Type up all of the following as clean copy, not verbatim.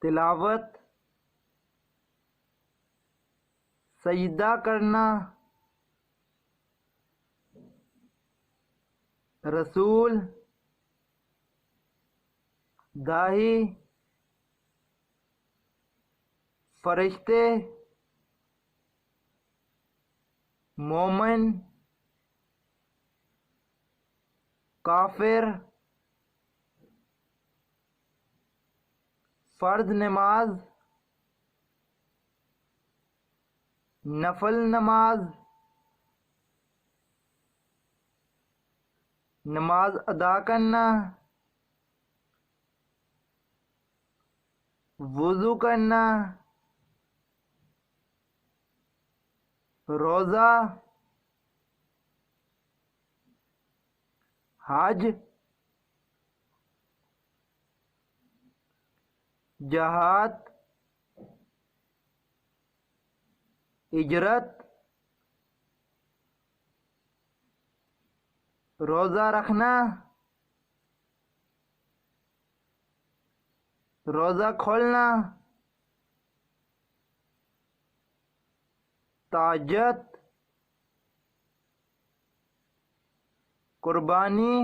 تلاوت، سجدہ کرنا، رسول، داہی، فرشتے، مومن، کافر، فرض نماز، نفل نماز، نماز ادا کرنا، وضو کرنا، روزہ، حج، جہاد، ہجرت، روزہ رکھنا، روزہ کھولنا، تہجد، قربانی،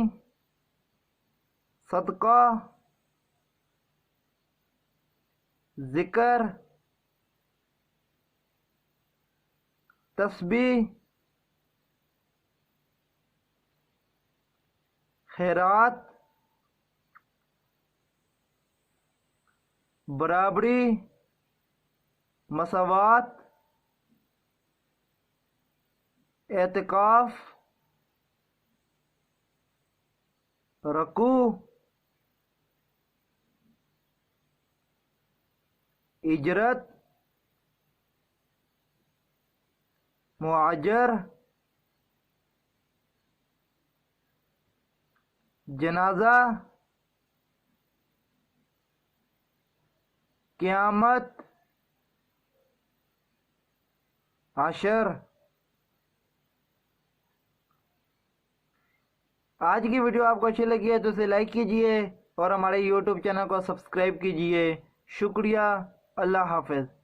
صدقہ، ذکر، تسبیح، خیرات، برابری، مساوات، اعتکاف، رکوع، ہجرت، مہاجر، جنازہ، قیامت، حشر۔ آج کی ویڈیو آپ کو اچھی لگی ہے تو اسے لائک کیجئے اور ہمارے یوٹیوب چینل کو سبسکرائب کیجئے۔ شکریہ، اللہ حافظ۔